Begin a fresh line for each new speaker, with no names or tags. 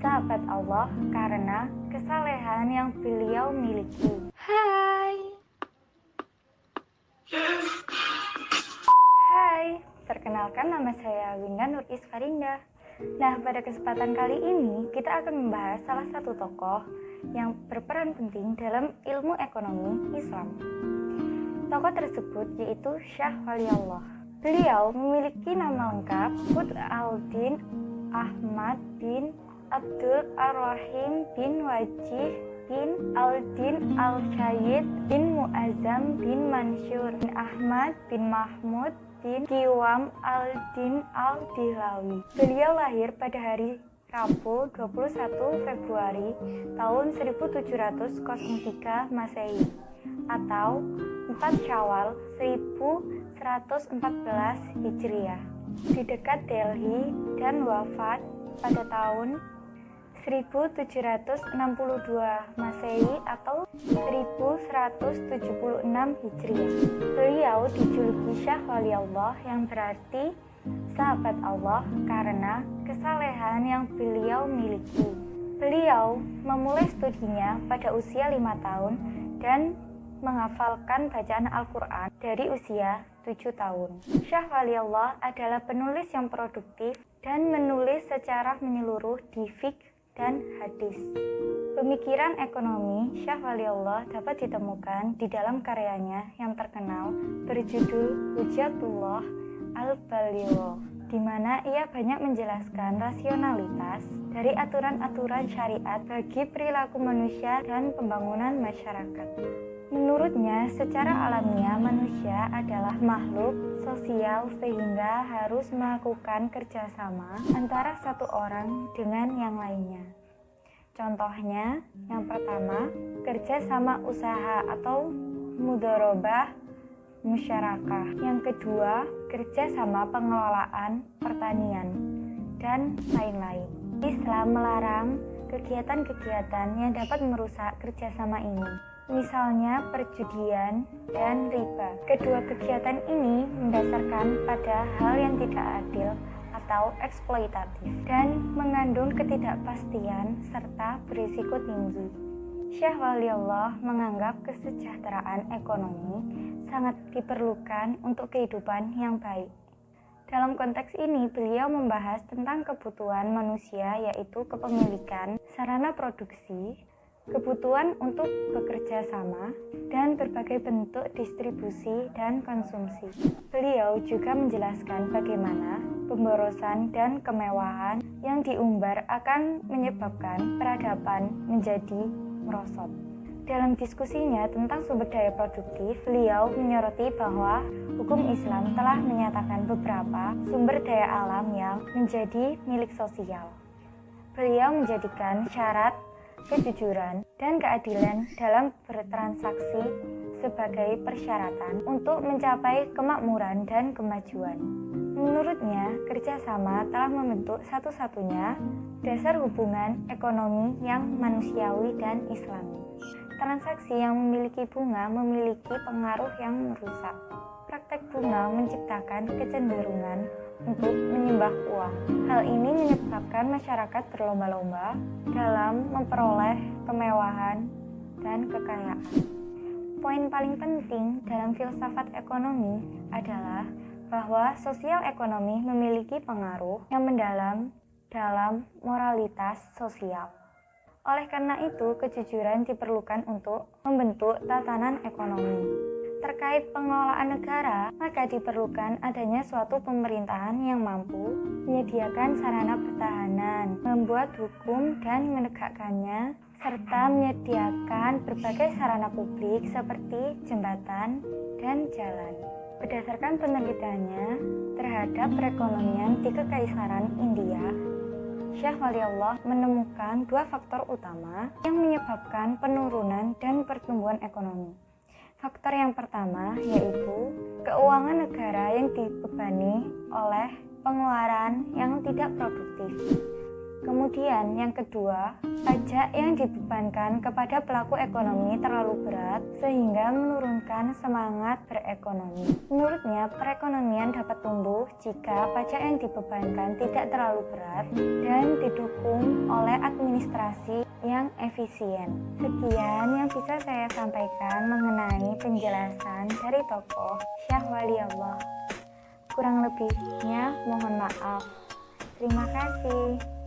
sahabat Allah karena kesalehan yang beliau miliki. Hai, perkenalkan nama saya Winda Nur Isfarinda. Nah, pada kesempatan kali ini kita akan membahas salah satu tokoh yang berperan penting dalam ilmu ekonomi Islam. Tokoh tersebut yaitu Syah Waliullah. Beliau memiliki nama lengkap Qutb al-Din Ahmad bin Abdul Ar-Rahim bin Wajih bin Al-Din Al-Syed bin Muazzam bin Mansur bin Ahmad bin Mahmud bin Qiwam Al-Din Al-Dihlawi. Beliau lahir pada hari Rabu 21 Februari tahun 1703 Masehi atau 4 Syawal 1114 Hijriah di dekat Delhi dan wafat pada tahun 1762 Masehi atau 1176 Hijriah. Beliau dijuluki Syah Waliullah yang berarti sahabat Allah karena kesalehan yang beliau miliki. Beliau memulai studinya pada usia 5 tahun dan menghafalkan bacaan Al-Quran dari usia 7 tahun. Syah Waliullah adalah penulis yang produktif dan menulis secara menyeluruh di fiqh dan hadis. Pemikiran ekonomi Syah Waliullah dapat ditemukan di dalam karyanya yang terkenal berjudul Hujjatullah Al-Baligh, di mana ia banyak menjelaskan rasionalitas dari aturan-aturan syariat bagi perilaku manusia dan pembangunan masyarakat. Menurutnya, secara alamiah manusia adalah makhluk sosial sehingga harus melakukan kerjasama antara satu orang dengan yang lainnya. Contohnya, yang pertama, kerjasama usaha atau mudharabah musyarakah. Yang kedua, kerjasama pengelolaan pertanian, dan lain-lain. Islam melarang kegiatan-kegiatan yang dapat merusak kerjasama ini. Misalnya perjudian dan riba. Kedua kegiatan ini mendasarkan pada hal yang tidak adil atau eksploitatif dan mengandung ketidakpastian serta berisiko tinggi. Syah Waliullah menganggap kesejahteraan ekonomi sangat diperlukan untuk kehidupan yang baik. Dalam konteks ini, beliau membahas tentang kebutuhan manusia yaitu kepemilikan, sarana produksi, kebutuhan untuk bekerja sama, dan berbagai bentuk distribusi dan konsumsi. Beliau juga menjelaskan bagaimana pemborosan dan kemewahan yang diumbar akan menyebabkan peradaban menjadi merosot. Dalam diskusinya tentang sumber daya produktif, beliau menyoroti bahwa hukum Islam telah menyatakan beberapa sumber daya alam yang menjadi milik sosial. Beliau menjadikan syarat kejujuran dan keadilan dalam bertransaksi sebagai persyaratan untuk mencapai kemakmuran dan kemajuan. Menurutnya, kerjasama telah membentuk satu-satunya dasar hubungan ekonomi yang manusiawi dan islami. Transaksi yang memiliki bunga memiliki pengaruh yang merusak. Praktek bunga menciptakan kecenderungan untuk menyembah uang. Hal ini menyebabkan masyarakat berlomba-lomba dalam memperoleh kemewahan dan kekayaan. Poin paling penting dalam filsafat ekonomi adalah bahwa sosial ekonomi memiliki pengaruh yang mendalam dalam moralitas sosial. Oleh karena itu, kejujuran diperlukan untuk membentuk tatanan ekonomi. Terkait pengelolaan negara, maka diperlukan adanya suatu pemerintahan yang mampu menyediakan sarana pertahanan, membuat hukum dan menegakkannya, serta menyediakan berbagai sarana publik seperti jembatan dan jalan. Berdasarkan penelitiannya terhadap perekonomian di Kekaisaran India, Syah Waliullah menemukan dua faktor utama yang menyebabkan penurunan dan pertumbuhan ekonomi. Faktor yang pertama yaitu keuangan negara yang dibebani oleh pengeluaran yang tidak produktif. Kemudian yang kedua, pajak yang dibebankan kepada pelaku ekonomi terlalu berat sehingga menurunkan semangat berekonomi. Menurutnya, perekonomian dapat tumbuh jika pajak yang dibebankan tidak terlalu berat dan didukung oleh administrasi yang efisien. Sekian yang bisa saya sampaikan mengenai penjelasan dari tokoh Syah Waliullah. Kurang lebihnya mohon maaf. Terima kasih.